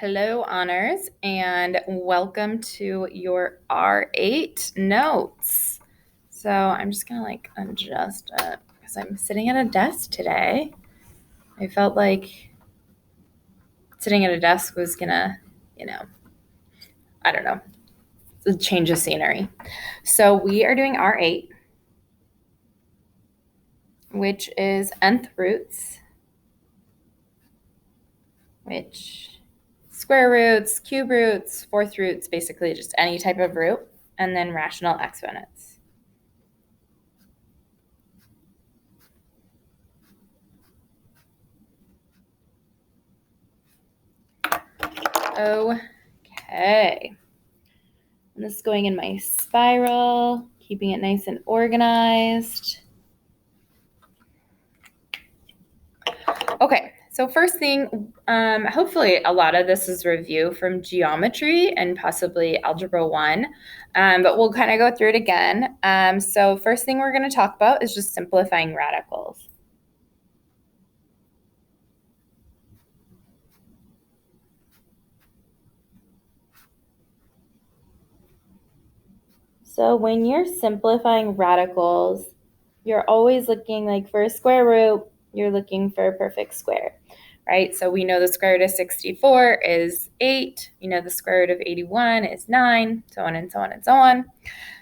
Hello, honors, and welcome to your R8 notes. So I'm just gonna adjust it because I'm sitting at a desk today. I felt like sitting at a desk was gonna, I don't know, a change of scenery. So we are doing R8, which is nth roots, which square roots, cube roots, fourth roots, basically just any type of root, and then rational exponents. Okay. And this is going in my spiral, keeping it nice and organized. Okay, so first thing, hopefully a lot of this is review from geometry and possibly Algebra 1, but we'll kind of go through it again. So first thing we're going to talk about is just simplifying radicals. So when you're simplifying radicals, you're always looking for a square root, you're looking for a perfect square, right? So we know the square root of 64 is 8. You know the square root of 81 is 9, so on and so on and so on.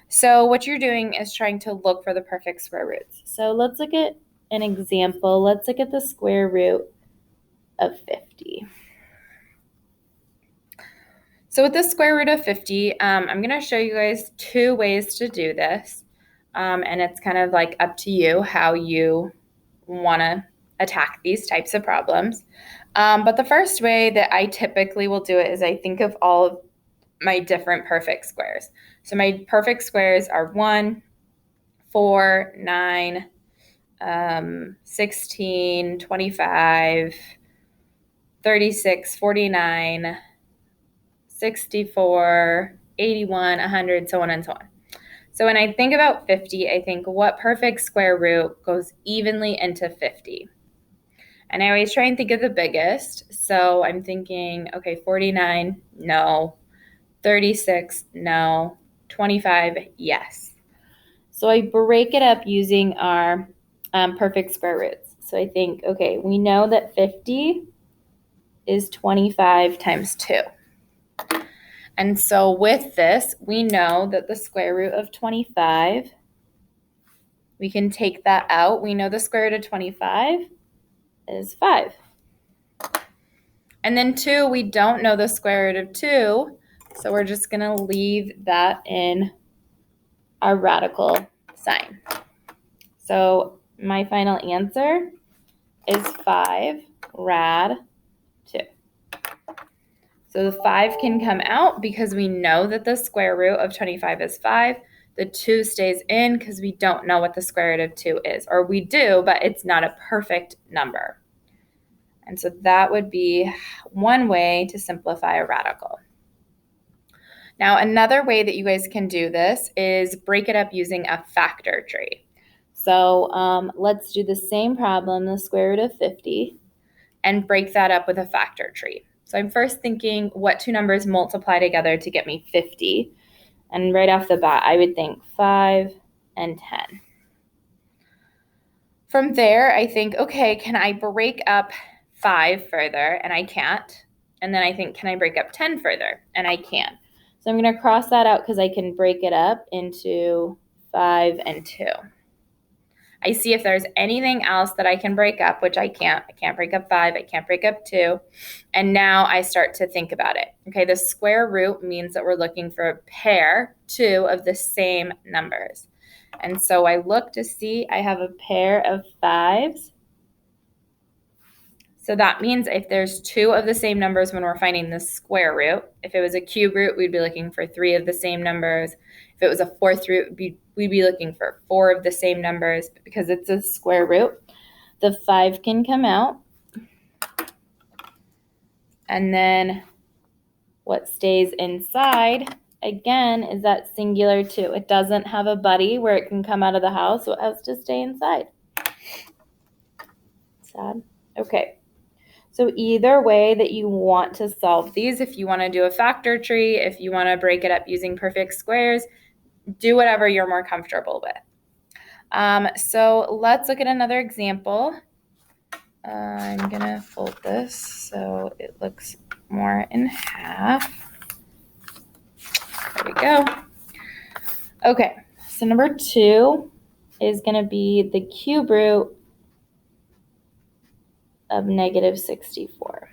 So what you're doing is trying to look for the perfect square roots. So let's look at an example. Let's look at the square root of 50. So with the square root of 50, I'm going to show you guys two ways to do this. And it's kind of up to you how you want to attack these types of problems. But the first way that I typically will do it is I think of all of my different perfect squares. So my perfect squares are 1, 4, 9, 16, 25, 36, 49, 64, 81, 100, so on and so on. So when I think about 50, I think what perfect square root goes evenly into 50? And I always try and think of the biggest. So I'm thinking, okay, 49, no. 36, no. 25, yes. So I break it up using our perfect square roots. So I think, okay, we know that 50 is 25 times 2. And so with this, we know that the square root of 25, we can take that out. We know the square root of 25 is 5. And then 2, we don't know the square root of 2, so we're just going to leave that in our radical sign. So my final answer is 5 rad 2. So the 5 can come out because we know that the square root of 25 is 5. The 2 stays in because we don't know what the square root of 2 is. Or we do, but it's not a perfect number. And so that would be one way to simplify a radical. Now, another way that you guys can do this is break it up using a factor tree. So let's do the same problem, the square root of 50, and break that up with a factor tree. So I'm first thinking what two numbers multiply together to get me 50. And right off the bat, I would think 5 and 10. From there, I think, okay, can I break up 5 further? And I can't. And then I think, can I break up 10 further? And I can. So I'm going to cross that out because I can break it up into 5 and 2. I see if there's anything else that I can break up, which I can't. I can't break up 5. I can't break up 2. And now I start to think about it. Okay, the square root means that we're looking for a pair, 2 of the same numbers. And so I look to see I have a pair of 5s. So that means if there's 2 of the same numbers when we're finding the square root, if it was a cube root, we'd be looking for 3 of the same numbers. If it was a fourth root, we'd be looking for 4 of the same numbers. But because it's a square root, the 5 can come out. And then what stays inside, again, is that singular 2. It doesn't have a buddy where it can come out of the house, so it has to stay inside. Sad. Okay. So either way that you want to solve these, if you want to do a factor tree, if you want to break it up using perfect squares, do whatever you're more comfortable with. So let's look at another example. I'm going to fold this so it looks more in half. There we go. Okay, so number 2 is going to be the cube root of negative 64.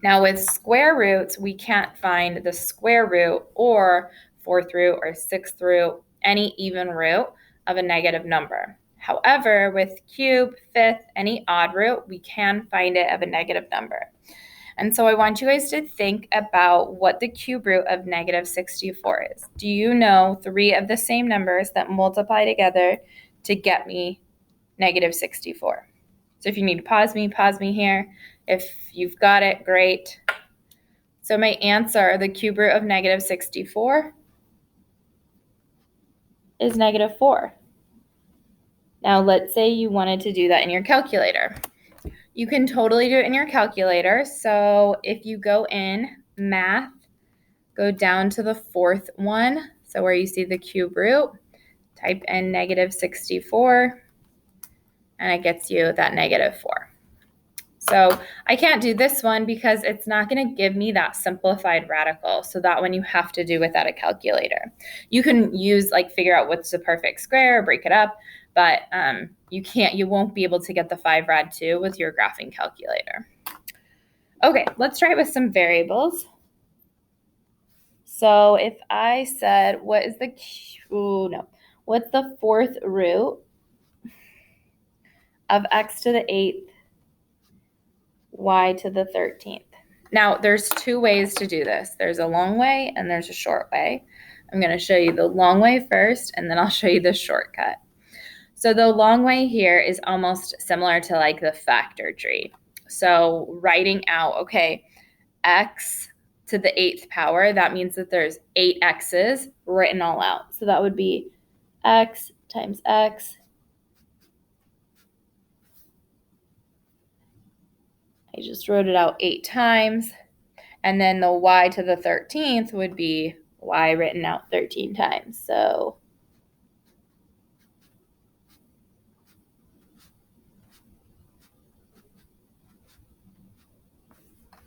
Now with square roots, we can't find the square root or 4th root or 6th root, any even root of a negative number. However, with cube, 5th, any odd root, we can find it of a negative number. And so I want you guys to think about what the cube root of negative 64 is. Do you know 3 of the same numbers that multiply together to get me negative 64? So if you need to pause me here. If you've got it, great. So my answer, the cube root of negative 64, is negative 4. Now let's say you wanted to do that in your calculator. You can totally do it in your calculator. So if you go in math, go down to the 4th one, so where you see the cube root, type in negative 64, and it gets you that negative 4. So I can't do this one because it's not going to give me that simplified radical. So that one you have to do without a calculator. You can use, figure out what's the perfect square, break it up, but you won't be able to get the 5 rad 2 with your graphing calculator. Okay, let's try it with some variables. So if I said, what's the 4th root of x to the 8th, y to the 13th? Now, there's 2 ways to do this. There's a long way and there's a short way. I'm going to show you the long way first, and then I'll show you the shortcut. So the long way here is almost similar to the factor tree. So writing out, okay, x to the 8th power, that means that there's 8 x's written all out. So that would be x times x. I just wrote it out 8 times. And then the y to the 13th would be y written out 13 times. So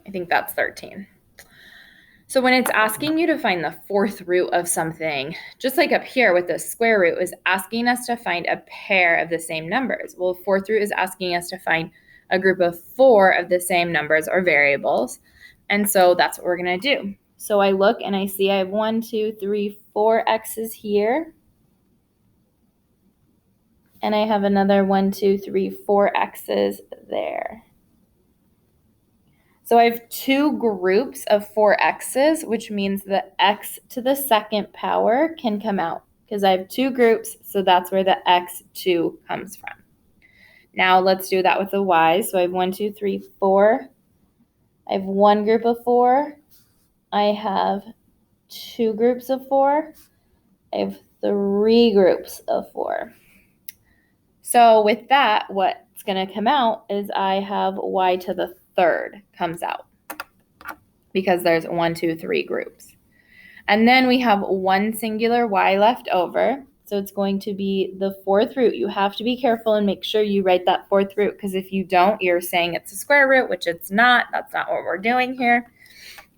I think that's 13. So when it's asking you to find the 4th root of something, just like up here with the square root, is asking us to find a pair of the same numbers. Well, 4th root is asking us to find a group of 4 of the same numbers or variables. And so that's what we're going to do. So I look and I see I have 1, 2, 3, 4 x's here. And I have another 1, 2, 3, 4 x's there. So I have 2 groups of 4 x's, which means the x to the 2nd power can come out because I have 2 groups, so that's where the x2 comes from. Now let's do that with the y's. So I have 1, 2, 3, 4. I have 1 group of 4. I have 2 groups of 4. I have 3 groups of 4. So with that, what's going to come out is I have y to the 3rd comes out because there's 1, 2, 3 groups. And then we have 1 singular y left over. So it's going to be the 4th root. You have to be careful and make sure you write that 4th root, because if you don't, you're saying it's a square root, which it's not. That's not what we're doing here.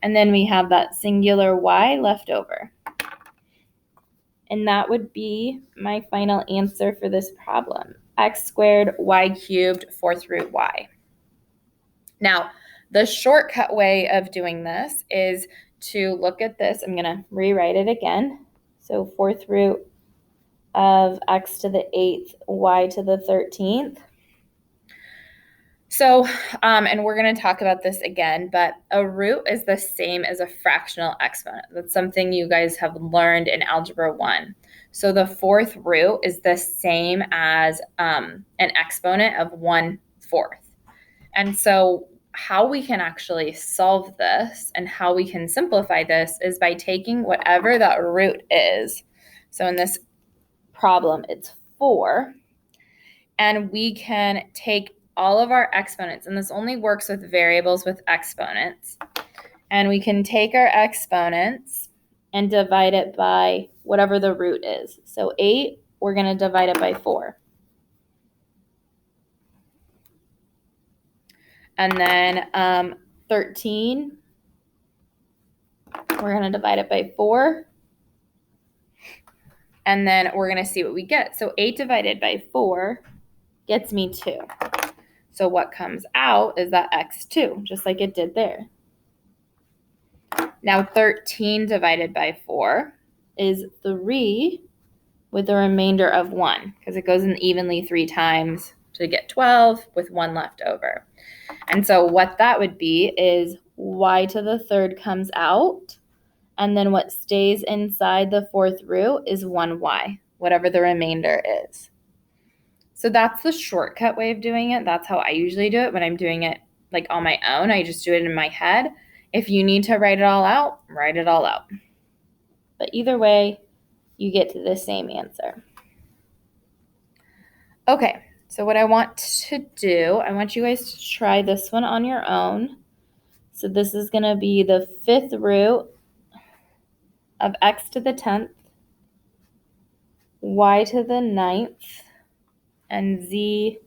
And then we have that singular y left over. And that would be my final answer for this problem. X squared, y cubed, 4th root y. Now, the shortcut way of doing this is to look at this. I'm going to rewrite it again. So 4th root of x to the 8th, y to the 13th. So, and we're going to talk about this again, but a root is the same as a fractional exponent. That's something you guys have learned in Algebra 1. So the 4th root is the same as an exponent of 1/4. And so how we can actually solve this and how we can simplify this is by taking whatever that root is. So in this problem, it's 4. And we can take all of our exponents, and this only works with variables with exponents. And we can take our exponents and divide it by whatever the root is. So 8, we're going to divide it by 4. And then 13, we're going to divide it by 4. And then we're going to see what we get. So 8 divided by 4 gets me 2. So what comes out is that x2, just like it did there. Now 13 divided by 4 is 3 with a remainder of 1, because it goes in evenly 3 times to get 12 with 1 left over. And so what that would be is y to the third comes out, and then what stays inside the fourth root is 1y, whatever the remainder is. So that's the shortcut way of doing it. That's how I usually do it when I'm doing it like on my own. I just do it in my head. If you need to write it all out, write it all out. But either way, you get to the same answer. Okay, so what I want to do, I want you guys to try this one on your own. So this is going to be the 5th root of x to the 10th, y to the 9th, and z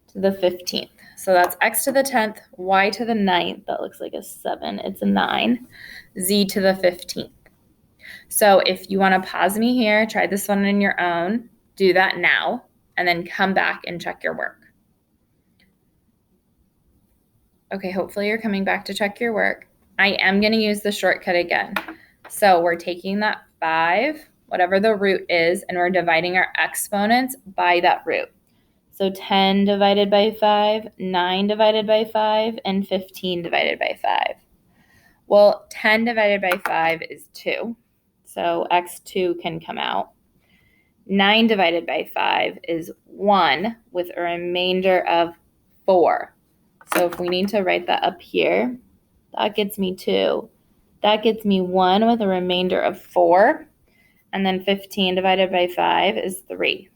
to the 15th. So that's x to the 10th, y to the 9th, that looks like a 7, it's a 9, z to the 15th. So if you want to pause me here, try this one on your own, do that now, and then come back and check your work. Okay, hopefully you're coming back to check your work. I am going to use the shortcut again. So we're taking that 5, whatever the root is, and we're dividing our exponents by that root. So 10 divided by 5, 9 divided by 5, and 15 divided by 5. Well, 10 divided by 5 is 2, so x2 can come out. 9 divided by 5 is 1 with a remainder of 4. So if we need to write that up here, that gets me 2. That gets me 1 with a remainder of 4. And then 15 divided by 5 is 3.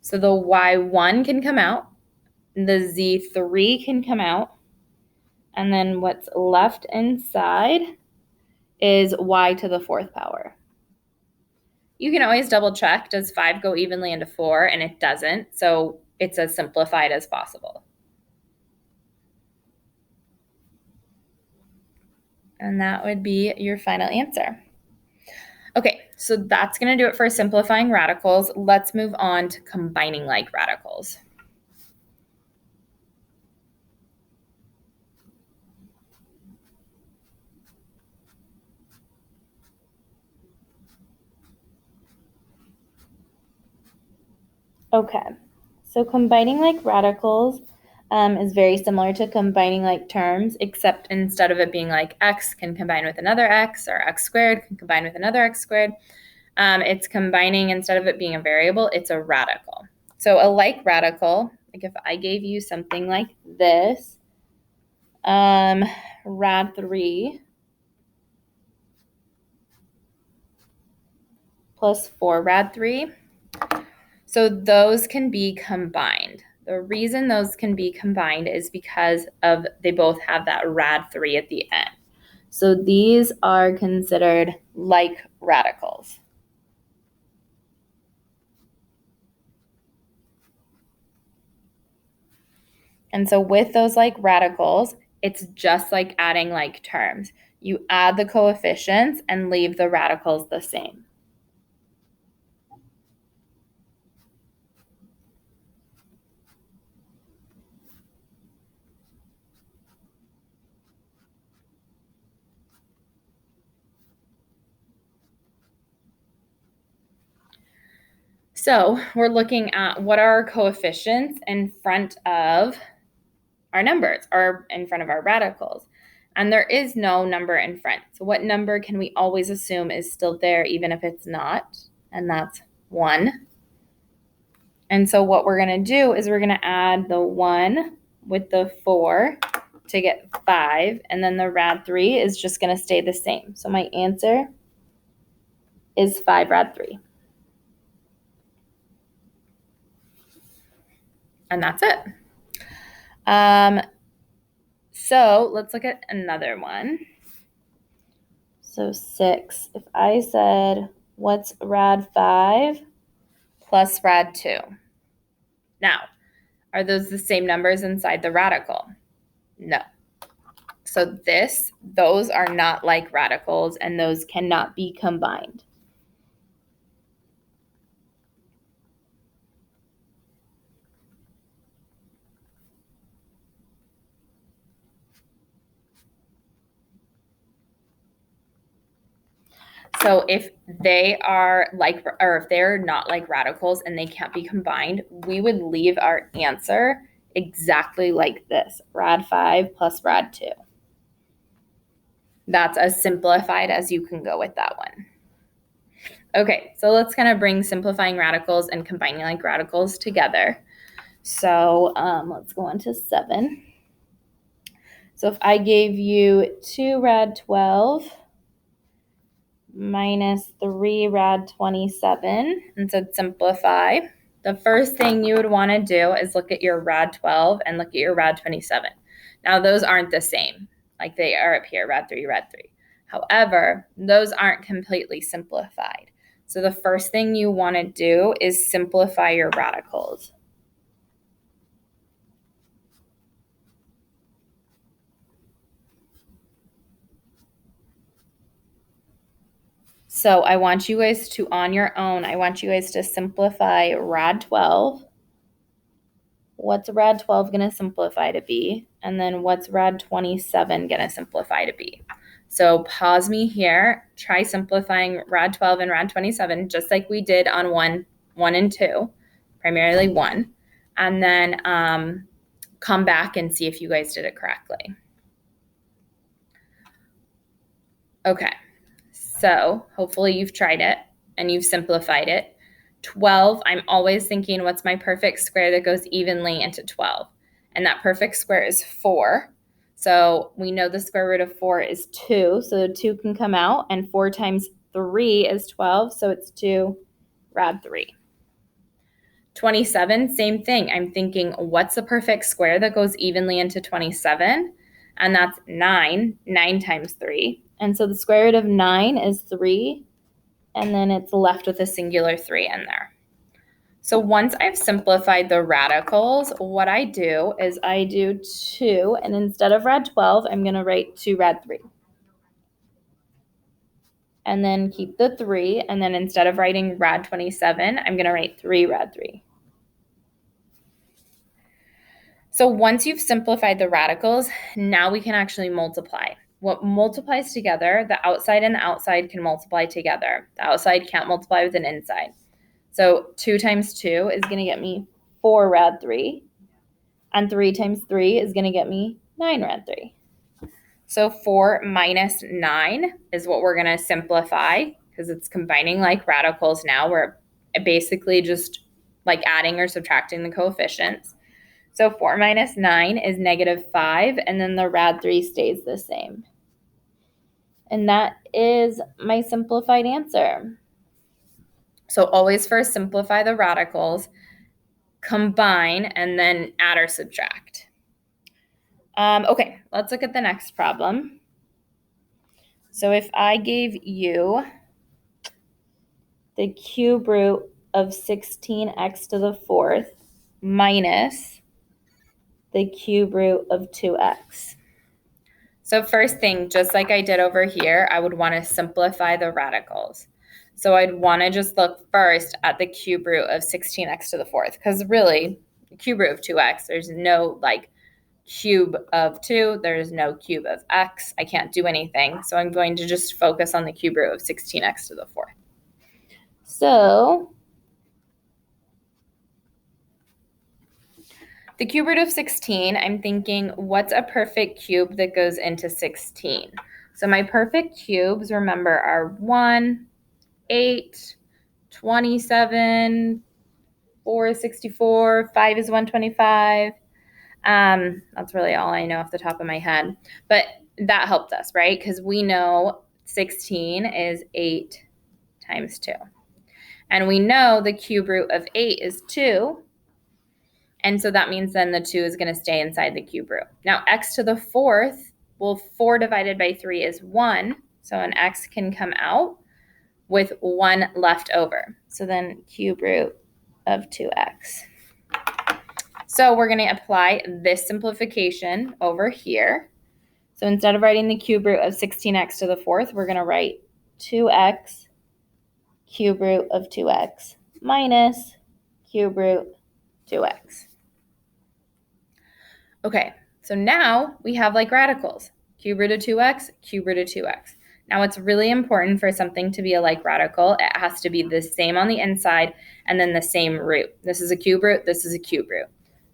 So the y1 can come out, the z3 can come out, and then what's left inside is y to the 4th power. You can always double check, does 5 go evenly into 4? And it doesn't, so it's as simplified as possible. And that would be your final answer. Okay, so that's going to do it for simplifying radicals. Let's move on to combining like radicals. Okay, so combining like radicals is very similar to combining like terms, except instead of it being like x can combine with another x, or x squared can combine with another x squared, it's combining, instead of it being a variable, it's a radical. So a like radical, like if I gave you something like this, rad 3 plus 4 rad 3, so those can be combined. The reason those can be combined is because of they both have that rad 3 at the end. So these are considered like radicals. And so with those like radicals, it's just like adding like terms. You add the coefficients and leave the radicals the same. So we're looking at what are our coefficients in front of our numbers, or in front of our radicals. And there is no number in front. So what number can we always assume is still there even if it's not? And that's 1. And so what we're going to do is we're going to add the 1 with the 4 to get 5. And then the rad 3 is just going to stay the same. So my answer is 5 rad 3. And that's it. So let's look at another one. So 6, if I said, what's rad 5 plus rad 2? Now, are those the same numbers inside the radical? No. So those are not like radicals, and those cannot be combined. So if they are like, or if they're not like radicals and they can't be combined, we would leave our answer exactly like this, rad 5 plus rad 2. That's as simplified as you can go with that one. Okay, so let's kind of bring simplifying radicals and combining like radicals together. So let's go on to 7. So if I gave you 2 rad 12 minus 3 rad 27 and said simplify, the first thing you would want to do is look at your rad 12 and look at your rad 27. Now those aren't the same, like they are up here, rad 3, rad 3. However, those aren't completely simplified. So the first thing you want to do is simplify your radicals. So I want you guys to, on your own, I want you guys to simplify rad 12. What's rad 12 going to simplify to be? And then what's rad 27 going to simplify to be? So pause me here. Try simplifying rad 12 and rad 27, just like we did on 1 and 2, primarily 1. And then come back and see if you guys did it correctly. Okay, so hopefully you've tried it and you've simplified it. 12, I'm always thinking, what's my perfect square that goes evenly into 12? And that perfect square is 4. So we know the square root of 4 is 2. So the 2 can come out, and 4 times 3 is 12. So it's 2 rad 3. 27, same thing. I'm thinking, what's the perfect square that goes evenly into 27? And that's 9. 9 times 3. And so the square root of 9 is 3. And then it's left with a singular 3 in there. So once I've simplified the radicals, what I do is I do 2, and instead of rad 12, I'm going to write 2 rad 3. And then keep the 3, and then instead of writing rad 27, I'm going to write 3 rad 3. So once you've simplified the radicals, now we can actually multiply. What multiplies together, the outside and the outside can multiply together. The outside can't multiply with an inside. So 2 times 2 is going to get me 4 rad 3. And 3 times 3 is going to get me 9 rad 3. So 4 minus 9 is what we're going to simplify, because it's combining like radicals now. We're basically just like adding or subtracting the coefficients. So 4 minus 9 is -5, and then the rad 3 stays the same. And that is my simplified answer. So always first simplify the radicals, combine, and then add or subtract. Okay, let's look at the next problem. So if I gave you the cube root of 16x to the 4th minus the cube root of 2x. So first thing, just like I did over here, I would want to simplify the radicals. So I'd want to just look first at the cube root of 16x to the 4th, because really, the cube root of 2x, there's no like cube of 2, there's no cube of x. I can't do anything. So I'm going to just focus on the cube root of 16x to the 4th. So the cube root of 16, I'm thinking, what's a perfect cube that goes into 16? So my perfect cubes, remember, are 1, 8, 27, 4 is 64, 5 is 125. That's really all I know off the top of my head. But that helped us, right? Because we know 16 is 8 times 2. And we know the cube root of 8 is 2. And so that means then the 2 is going to stay inside the cube root. Now, x to the 4th, well, 4 divided by 3 is 1. So an x can come out with 1 left over. So then cube root of 2x. So we're going to apply this simplification over here. So instead of writing the cube root of 16x to the 4th, we're going to write 2x cube root of 2x minus cube root 2x. Okay, so now we have like radicals. Cube root of 2x, cube root of 2x. Now it's really important for something to be a like radical. It has to be the same on the inside and then the same root. This is a cube root, this is a cube root.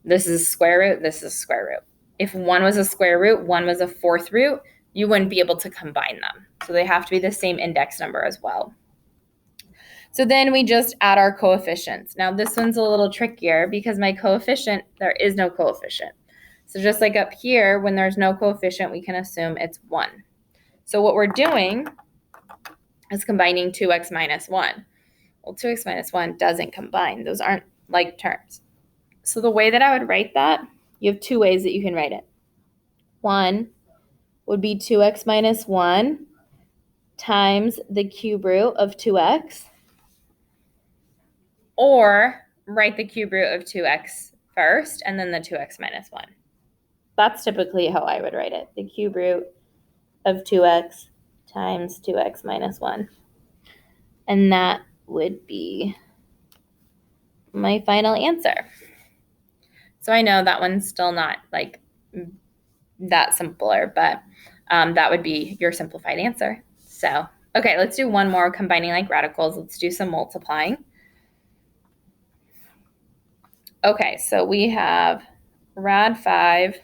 This is a square root, this is a square root. If one was a square root, one was a 4th root, you wouldn't be able to combine them. So they have to be the same index number as well. So then we just add our coefficients. Now this one's a little trickier because my coefficient, there is no coefficient. So just like up here, when there's no coefficient, we can assume it's 1. So what we're doing is combining 2x minus 1. Well, 2x minus 1 doesn't combine. Those aren't like terms. So the way that I would write that, you have 2 ways that you can write it. One would be 2x minus 1 times the cube root of 2x. Or write the cube root of 2x first and then the 2x minus 1. That's typically how I would write it. The cube root of 2x times 2x minus 1. And that would be my final answer. So I know that one's still not like that simpler, but that would be your simplified answer. So, okay, let's do one more combining like radicals. Let's do some multiplying. Okay, so we have rad 5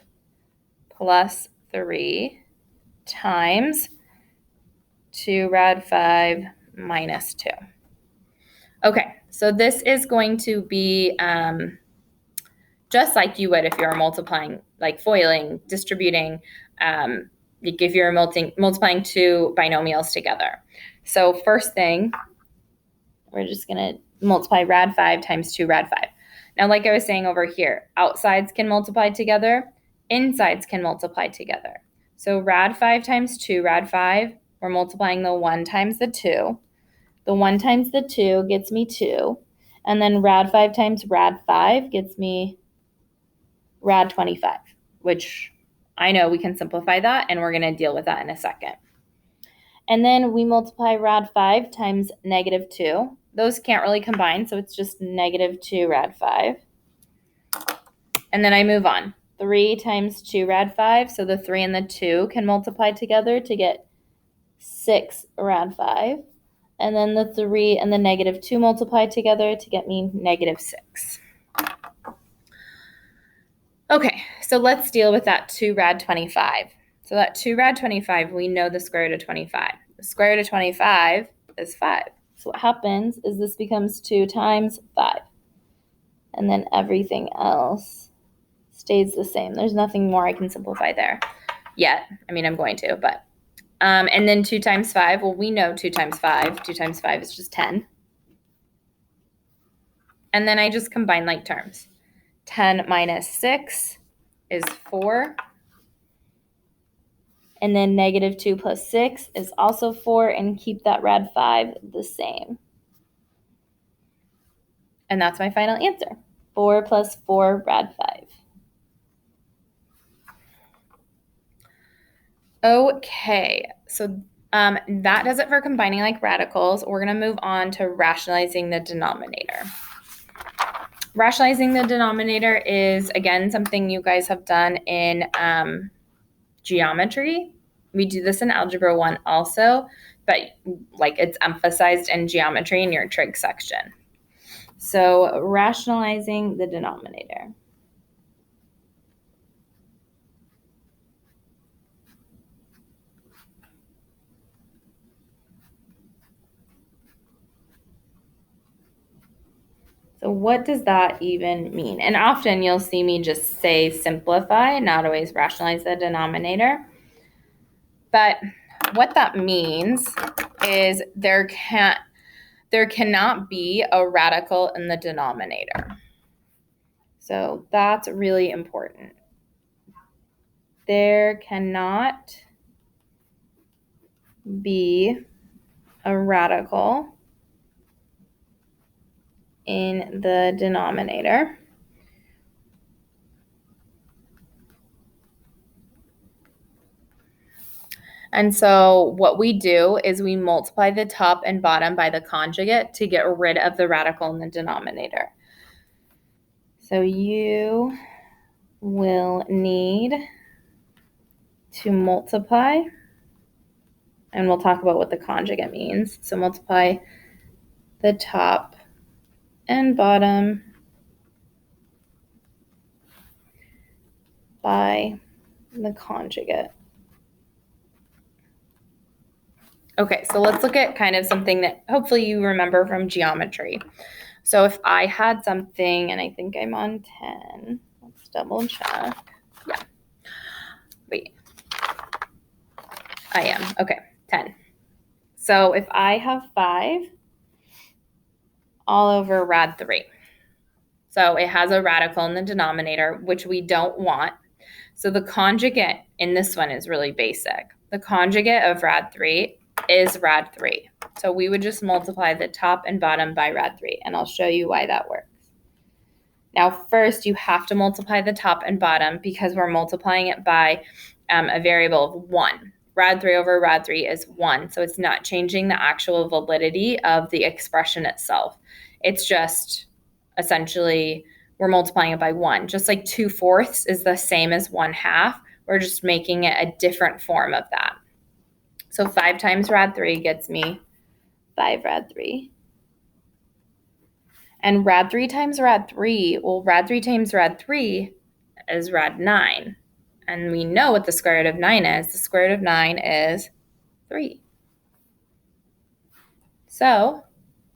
plus 3 times 2 rad 5 minus 2. Okay, so this is going to be just like you would if you were multiplying, like foiling, distributing, if you're multiplying 2 binomials together. So first thing, we're just going to multiply rad 5 times 2 rad 5. Now, like I was saying over here, outsides can multiply together, insides can multiply together. So rad 5 times 2 rad 5, we're multiplying the 1 times the 2. The 1 times the 2 gets me 2. And then rad 5 times rad 5 gets me rad 25, which I know we can simplify that, and we're going to deal with that in a second. And then we multiply rad 5 times negative 2. Those can't really combine, so it's just negative 2 rad 5. And then I move on. 3 times 2 rad 5, so the 3 and the 2 can multiply together to get 6 rad 5. And then the 3 and the negative 2 multiply together to get me negative 6. Okay, so let's deal with that 2 rad 25. So that 2 rad 25, we know the square root of 25. The square root of 25 is 5. So what happens is this becomes 2 times 5. And then everything else stays the same. There's nothing more I can simplify there yet. I mean, I'm going to, but. And then 2 times 5, well, we know 2 times 5. 2 times 5 is just 10. And then I just combine like terms. 10 minus 6 is 4. And then negative 2 plus 6 is also 4, and keep that rad 5 the same. And that's my final answer. 4 plus 4 rad 5. Okay, so that does it for combining like radicals. We're going to move on to rationalizing the denominator. Rationalizing the denominator is, again, something you guys have done in geometry. We do this in Algebra 1 also, but like it's emphasized in geometry in your trig section. So rationalizing the denominator. So what does that even mean? And often you'll see me just say simplify, not always rationalize the denominator. But what that means is there cannot be a radical in the denominator. So that's really important. There cannot be a radical in the denominator. And so what we do is we multiply the top and bottom by the conjugate to get rid of the radical in the denominator. So you will need to multiply, and we'll talk about what the conjugate means. So multiply the top and bottom by the conjugate. Okay, so let's look at kind of something that hopefully you remember from geometry. So if I had something, and I think I'm on 10, let's double check. Yeah. Wait. I am. Okay, 10. So if I have 5 all over rad 3. So it has a radical in the denominator, which we don't want. So the conjugate in this one is really basic. The conjugate of rad 3 is rad 3. So we would just multiply the top and bottom by rad 3, and I'll show you why that works. Now, first, you have to multiply the top and bottom because we're multiplying it by a variable of 1. Rad 3 over rad 3 is 1, so it's not changing the actual validity of the expression itself. It's just essentially we're multiplying it by 1. Just like 2/4 is the same as 1/2, we're just making it a different form of that. So 5 times rad 3 gets me 5 rad 3. And rad 3 times rad 3, well, rad 3 times rad 3 is rad 9. And we know what the square root of 9 is. The square root of 9 is 3. So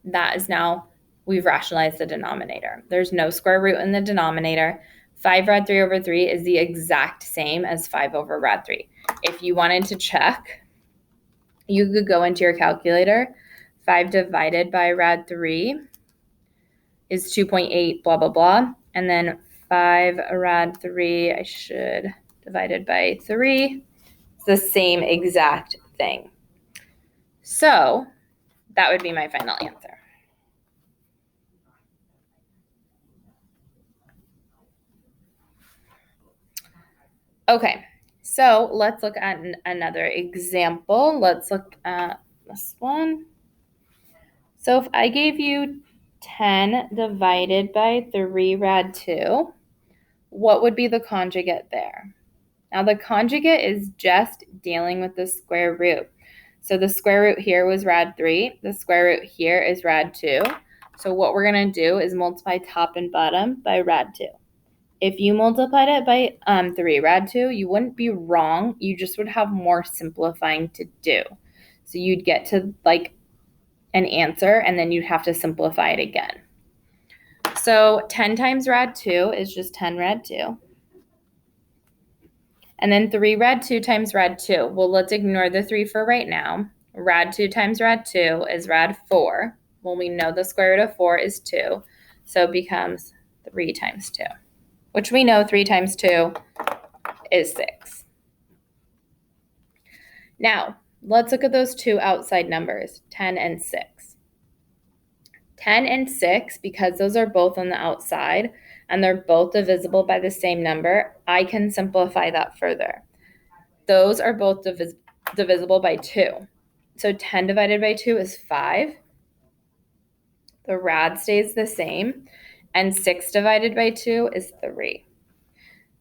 that is now, we've rationalized the denominator. There's no square root in the denominator. 5 rad 3 over 3 is the exact same as 5 over rad 3. If you wanted to check, you could go into your calculator. 5 divided by rad 3 is 2.8, blah, blah, blah. And then 5 rad 3, I should, divided by 3, it's the same exact thing. So that would be my final answer. Okay, so let's look at another example. Let's look at this one. So if I gave you 10 divided by 3 rad 2, what would be the conjugate there? Now the conjugate is just dealing with the square root. So the square root here was rad 3. The square root here is rad 2. So what we're going to do is multiply top and bottom by rad 2. If you multiplied it by 3 rad 2, you wouldn't be wrong. You just would have more simplifying to do. So you'd get to like an answer, and then you'd have to simplify it again. So 10 times rad 2 is just 10 rad 2. And then 3 rad 2 times rad 2. Well, let's ignore the 3 for right now. Rad 2 times rad 2 is rad 4. Well, we know the square root of 4 is 2. So it becomes 3 times 2, which we know 3 times 2 is 6. Now, let's look at those two outside numbers, 10 and 6. 10 and 6, because those are both on the outside and they're both divisible by the same number, I can simplify that further. Those are both divisible by 2. So 10 divided by 2 is 5. The rad stays the same. And 6 divided by 2 is 3.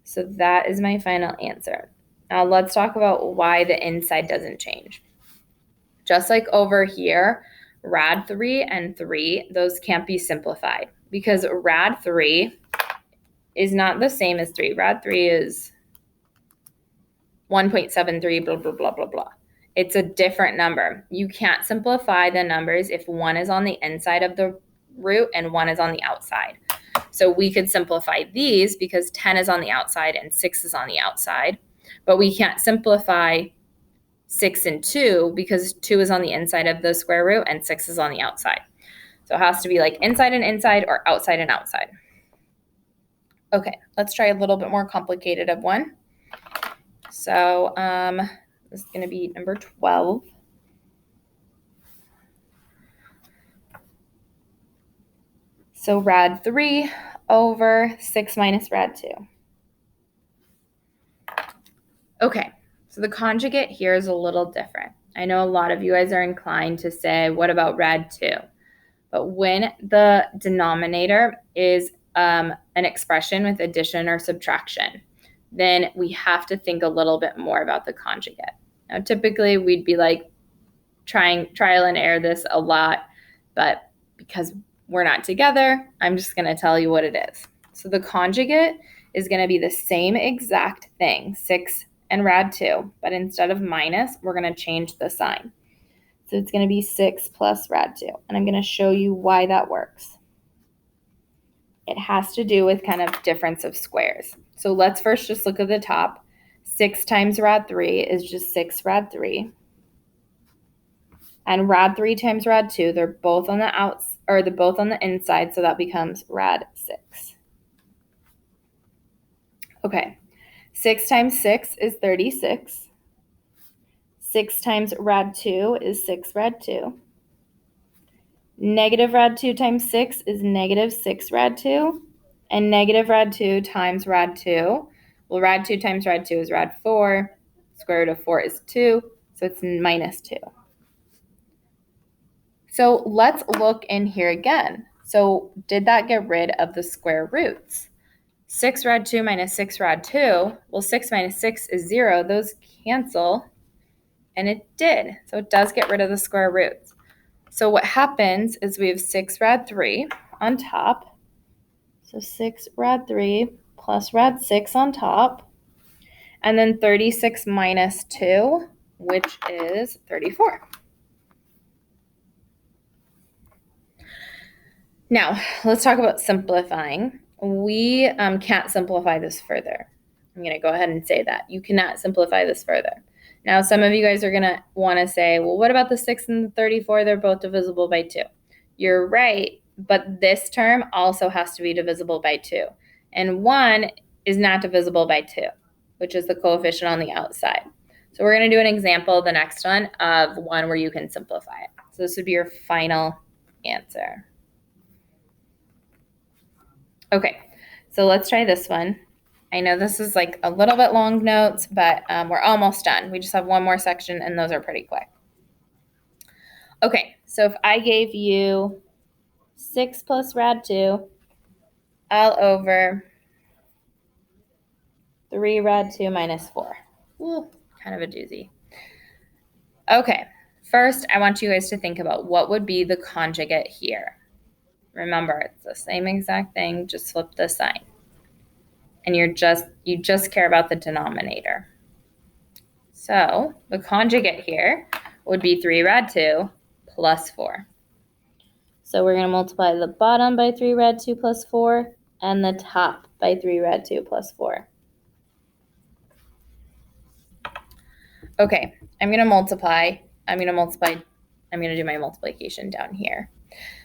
So that is my final answer. Now let's talk about why the inside doesn't change. Just like over here, rad 3 and 3, those can't be simplified because rad 3 is not the same as 3. Rad 3 is 1.73, blah, blah, blah, blah, blah. It's a different number. You can't simplify the numbers if one is on the inside of the root and one is on the outside. So we could simplify these because 10 is on the outside and 6 is on the outside, but we can't simplify 6 and 2 because 2 is on the inside of the square root and 6 is on the outside. So it has to be like inside and inside or outside and outside. Okay, let's try a little bit more complicated of one. So this is going to be number 12. So rad 3 over 6 minus rad 2. Okay, so the conjugate here is a little different. I know a lot of you guys are inclined to say, what about rad 2? But when the denominator is an expression with addition or subtraction, then we have to think a little bit more about the conjugate. Now, typically we'd be like trial and error this a lot, but because we're not together, I'm just going to tell you what it is. So the conjugate is going to be the same exact thing, 6 and rad 2, but instead of minus, we're going to change the sign. So it's going to be 6 plus rad 2, and I'm going to show you why that works. It has to do with kind of difference of squares. So let's first just look at the top. 6 times rad 3 is just 6 rad 3. And rad 3 times rad 2, they're both on the inside, so that becomes rad 6. Okay, 6 times 6 is 36. 6 times rad 2 is 6 rad 2. Negative rad 2 times 6 is negative 6 rad 2. And negative rad 2 times rad 2, well, rad 2 times rad 2 is rad 4. Square root of 4 is 2, so it's minus 2. So let's look in here again. So did that get rid of the square roots? 6 rad 2 minus 6 rad 2, well, 6 minus 6 is 0. Those cancel, and it did. So it does get rid of the square roots. So what happens is we have 6 rad 3 on top. So 6 rad 3 plus rad 6 on top. And then 36 minus 2, which is 34. Now, let's talk about simplifying. We can't simplify this further. I'm going to go ahead and say that. You cannot simplify this further. Now, some of you guys are going to want to say, well, what about the 6 and the 34? They're both divisible by 2. You're right, but this term also has to be divisible by 2. And 1 is not divisible by 2, which is the coefficient on the outside. So we're going to do an example, the next one, of one where you can simplify it. So this would be your final answer. Okay, so let's try this one. I know this is like a little bit long notes, but we're almost done. We just have one more section, and those are pretty quick. Okay, so if I gave you 6 plus rad 2 all over 3 rad 2 minus 4. Ooh, kind of a doozy. Okay, first I want you guys to think about what would be the conjugate here. Remember, it's the same exact thing, just flip the sign. And you just care about the denominator. So the conjugate here would be 3 rad 2 plus 4. So we're going to multiply the bottom by 3 rad 2 plus 4 and the top by 3 rad 2 plus 4. Okay, I'm going to do my multiplication down here.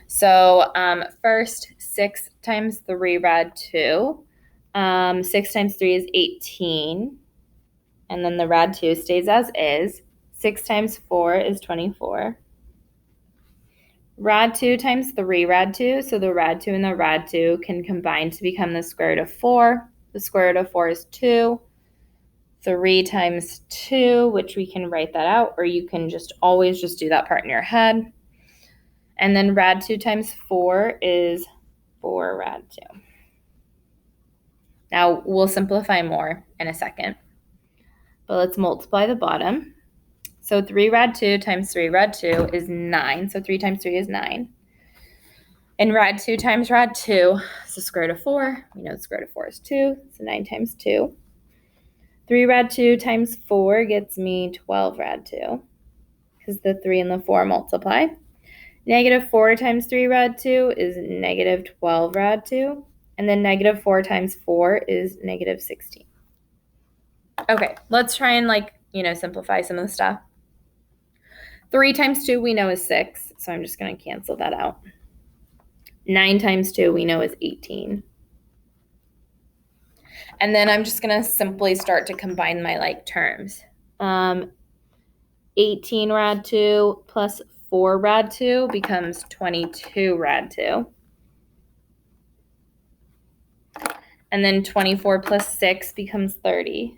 So first, 6 times 3 rad 2. 6 times 3 is 18. And then the rad 2 stays as is. 6 times 4 is 24. Rad 2 times 3 rad 2. So the rad 2 and the rad 2 can combine to become the square root of 4. The square root of 4 is 2. 3 times 2, which we can write that out, or you can always do that part in your head. And then rad 2 times 4 is 4 rad 2. Now, we'll simplify more in a second. But let's multiply the bottom. So 3 rad 2 times 3 rad 2 is 9. So 3 times 3 is 9. And rad 2 times rad 2 is the square root of 4. We know the square root of 4 is 2. So 9 times 2. 3 rad 2 times 4 gets me 12 rad 2. Because the 3 and the 4 multiply. Negative 4 times 3 rad 2 is negative 12 rad 2. And then negative 4 times 4 is negative 16. Okay, let's try and simplify some of the stuff. 3 times 2 we know is 6, so I'm just going to cancel that out. 9 times 2 we know is 18. And then I'm just going to simply start to combine my like terms. 18 rad 2 plus 4 rad 2 becomes 22 rad 2. And then 24 plus 6 becomes 30.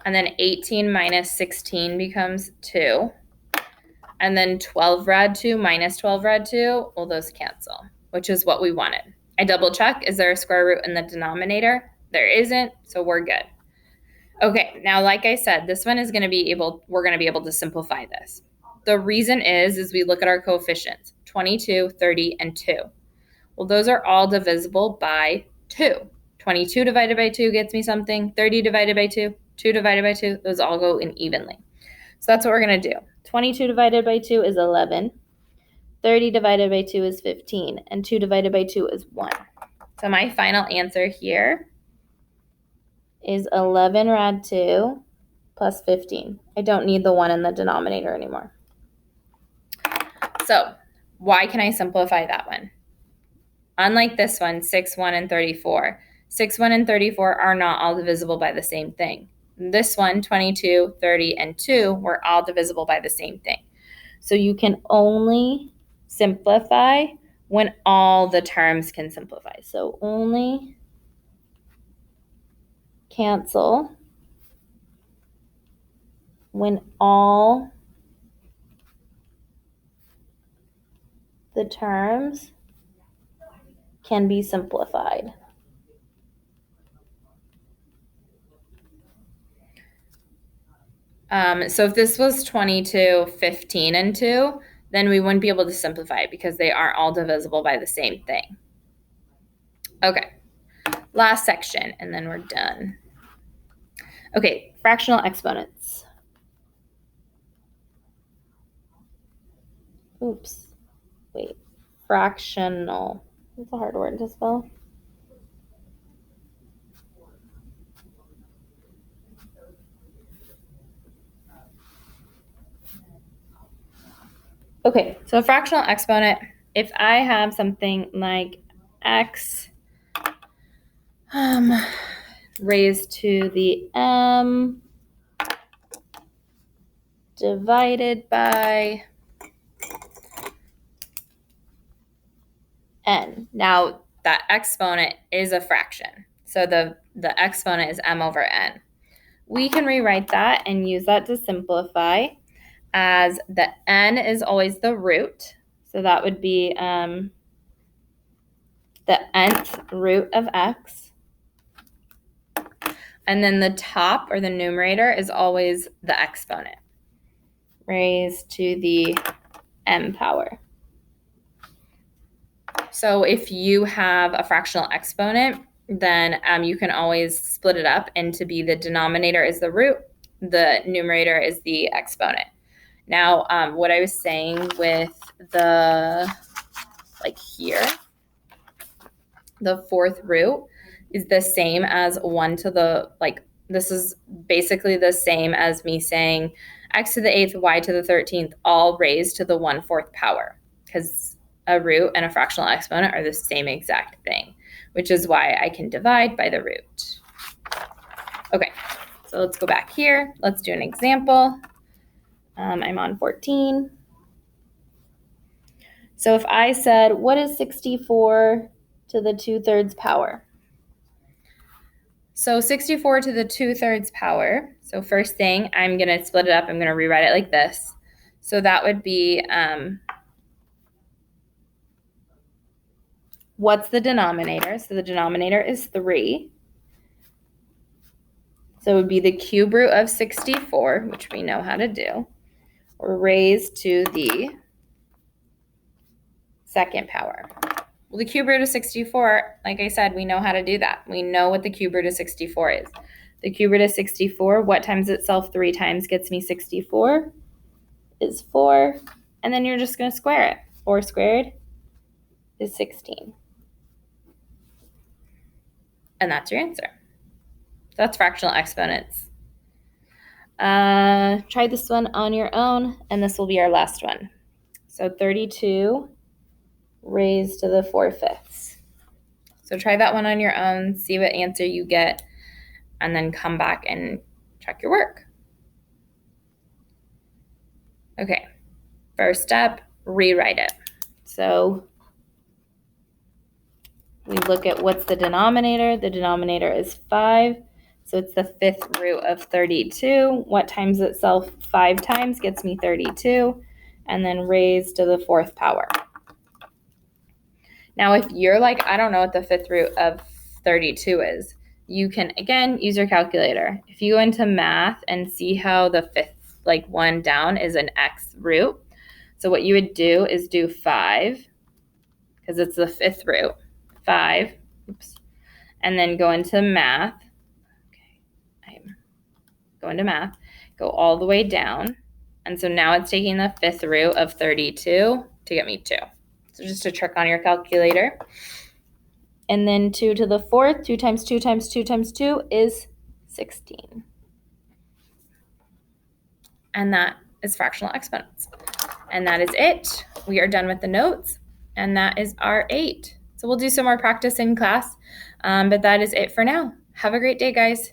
And then 18 minus 16 becomes 2. And then 12 rad 2 minus 12 rad 2, well, those cancel, which is what we wanted. I double check, is there a square root in the denominator? There isn't, so we're good. Okay, now like I said, this one is we're gonna be able to simplify this. The reason is we look at our coefficients, 22, 30, and 2. Well, those are all divisible by 2. 22 divided by 2 gets me something, 30 divided by 2, 2 divided by 2, those all go in evenly. So that's what we're gonna do. 22 divided by 2 is 11. 30 divided by 2 is 15, and 2 divided by 2 is 1. So my final answer here is 11 rad 2 plus 15. I don't need the 1 in the denominator anymore. So why can I simplify that one? Unlike this one, 6, 1, and 34, 6, 1, and 34 are not all divisible by the same thing. This one, 22, 30, and 2, were all divisible by the same thing. So you can only simplify when all the terms can simplify. So only cancel when all the terms can be simplified. So if this was 22, 15, and 2, then we wouldn't be able to simplify it because they aren't all divisible by the same thing. Okay, last section, and then we're done. Okay, fractional exponents. Oops, wait, fractional. That's a hard word to spell. Okay, so a fractional exponent, if I have something like x raised to the m divided by n. Now, that exponent is a fraction. So the exponent is m over n. We can rewrite that and use that to simplify as the n is always the root. So that would be the nth root of x. And then the top, or the numerator, is always the exponent raised to the m power. So if you have a fractional exponent, then you can always split it up into be the denominator is the root, the numerator is the exponent. Now, what I was saying with the, like here, the fourth root is the same as 1 to the, like, this is basically the same as me saying x to the 8th, y to the 13th, all raised to the 1/4 power, because a root and a fractional exponent are the same exact thing, which is why I can divide by the root. Okay, so let's go back here. Let's do an example. I'm on 14. So if I said, what is 64 to the 2/3 power? So 64 to the 2/3 power. So first thing, I'm going to split it up. I'm going to rewrite it like this. So that would be, what's the denominator? So the denominator is 3. So it would be the cube root of 64, which we know how to do, or raised to the second power. Well, the cube root of 64, like I said, we know how to do that. We know what the cube root of 64 is. The cube root of 64, what times itself 3 times gets me 64 is 4. And then you're just going to square it. 4 squared is 16. And that's your answer. That's fractional exponents. Try this one on your own, and this will be our last one. So 32 raised to the 4/5. So try that one on your own, see what answer you get, and then come back and check your work. Okay, first step, rewrite it. So we look at what's the denominator. The denominator is 5. So it's the 5th root of 32. What times itself 5 times gets me 32. And then raised to the 4th power. Now, if you're like, I don't know what the 5th root of 32 is, you can, again, use your calculator. If you go into math and see how the 5th, like one down, is an x root. So what you would do is do 5, because it's the 5th root, 5, oops, and then go into math. Okay, I'm going to math, go all the way down. And so now it's taking the 5th root of 32 to get me 2. So just a trick on your calculator. And then 2 to the 4th, 2 times 2 times 2 times 2 is 16. And that is fractional exponents. And that is it. We are done with the notes. And that is our 8. So we'll do some more practice in class. But that is it for now. Have a great day, guys.